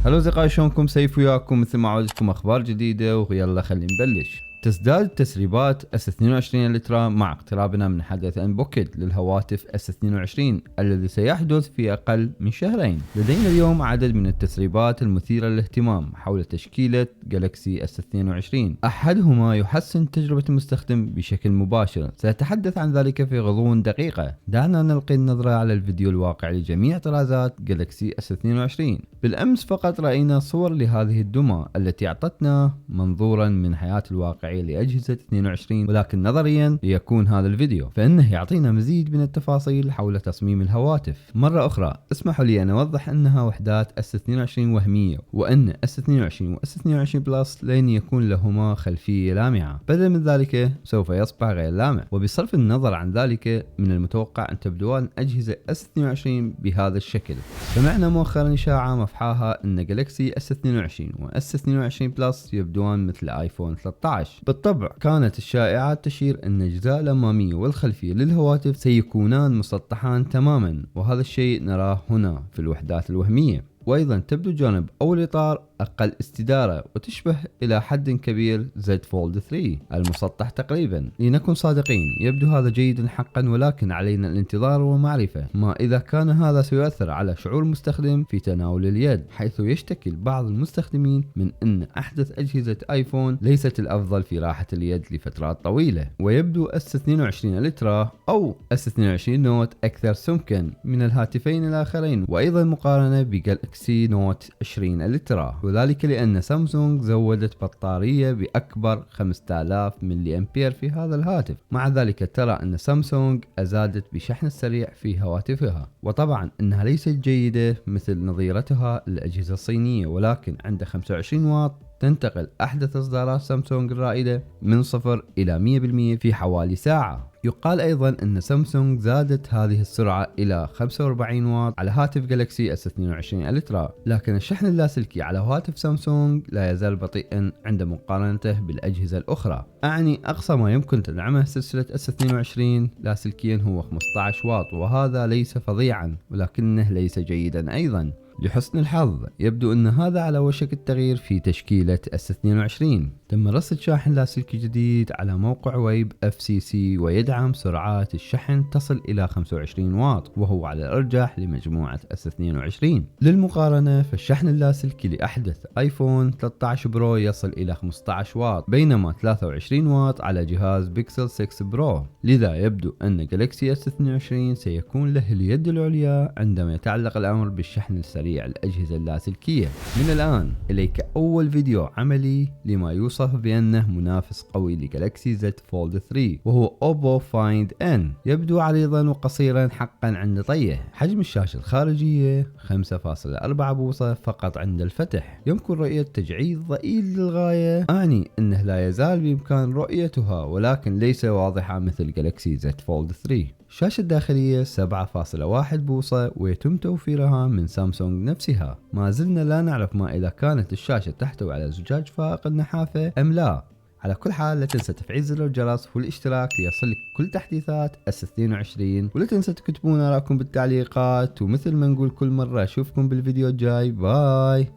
هلو أصدقائي، شلونكم؟ سيف وياكم مثل ما عودتكم أخبار جديدة، ويلا خلينا نبلش. تزداد تسريبات S22 الترا مع اقترابنا من حدث انبوكد للهواتف S22 الذي سيحدث في أقل من شهرين. لدينا اليوم عدد من التسريبات المثيرة للاهتمام حول تشكيلة جالكسي S22. أحدهما يحسن تجربة المستخدم بشكل مباشر، سأتحدث عن ذلك في غضون دقيقة. دعنا نلقي النظرة على الفيديو الواقع لجميع طرازات جالكسي S22. بالأمس فقط رأينا صور لهذه الدمى التي أعطتنا منظورا من حياة الواقع لأجهزة 22، ولكن نظريا ليكون هذا الفيديو فإنه يعطينا مزيد من التفاصيل حول تصميم الهواتف. مرة أخرى اسمحوا لي أن أوضح أنها وحدات S22 وهمية، وأن S22 و S22 بلس لن يكون لهما خلفية لامعة، بدلا من ذلك سوف يصبح غير لامع. وبصرف النظر عن ذلك من المتوقع أن تبدوان أجهزة S22 بهذا الشكل. سمعنا مؤخرا إشاعة مفحاها أن جالكسي S22 و S22 بلس يبدوان مثل آيفون 13. بالطبع كانت الشائعات تشير أن الأجزاء الأمامية والخلفية للهواتف سيكونان مسطحان تماما، وهذا الشيء نراه هنا في الوحدات الوهمية. وأيضا تبدو الجانب أو الإطار أقل استدارة وتشبه إلى حد كبير Z Fold 3 المسطح تقريبا. لنكن صادقين، يبدو هذا جيدا حقا، ولكن علينا الانتظار والمعرفة ما إذا كان هذا سيؤثر على شعور المستخدم في تناول اليد، حيث يشتكي بعض المستخدمين من أن أحدث أجهزة آيفون ليست الأفضل في راحة اليد لفترات طويلة. ويبدو S22 الترا أو S22 نوت أكثر سمكا من الهاتفين الآخرين، وأيضا مقارنة بجالكسي نوت 20 الترا، وذلك لأن سامسونج زودت بطارية بأكبر 5000 ملي أمبير في هذا الهاتف. مع ذلك ترى أن سامسونج أزادت بشحن السريع في هواتفها، وطبعا أنها ليست جيدة مثل نظيرتها الأجهزة الصينية، ولكن عند 25 واط تنتقل أحدث إصدارات سامسونج الرائدة من 0 إلى 100% في حوالي ساعة. يقال أيضا أن سامسونج زادت هذه السرعة إلى 45 واط على هاتف جالكسي S22 الترا، لكن الشحن اللاسلكي على هواتف سامسونج لا يزال بطيئا عند مقارنته بالأجهزة الأخرى. أعني أقصى ما يمكن تدعمه سلسلة S22 لاسلكيا هو 15 واط، وهذا ليس فظيعا ولكنه ليس جيدا أيضا. لحسن الحظ يبدو أن هذا على وشك التغيير في تشكيلة S22. تم رصد شاحن لاسلكي جديد على موقع ويب FCC ويدعم سرعات الشحن تصل إلى 25 واط، وهو على الأرجح لمجموعة S22. للمقارنة فالشحن اللاسلكي لأحدث آيفون 13 برو يصل إلى 15 واط، بينما 23 واط على جهاز بيكسل 6 برو. لذا يبدو أن جالكسي S22 سيكون له اليد العليا عندما يتعلق الأمر بالشحن السريع الأجهزة اللاسلكية. من الآن إليك أول فيديو عملي لما يوصف بأنه منافس قوي لجالكسي Z Fold 3، وهو Oppo Find N. يبدو عريضا وقصيرا حقا عند طيه. حجم الشاشة الخارجية 5.4 بوصة فقط عند الفتح. يمكن رؤية تجعيد ضئيل للغاية، أعني أنه لا يزال بإمكان رؤيتها ولكن ليس واضحة مثل جالكسي Z Fold 3. الشاشة الداخلية 7.1 بوصة ويتم توفيرها من سامسونج نفسها. ما زلنا لا نعرف ما إذا كانت الشاشة تحتوي على زجاج فائق النحافة أم لا. على كل حال لا تنسى تفعيل زر الجرس والاشتراك ليصلك كل تحديثات S22، ولا تنسى تكتبون آراءكم بالتعليقات. ومثل ما نقول كل مرة أشوفكم بالفيديو الجاي. باي.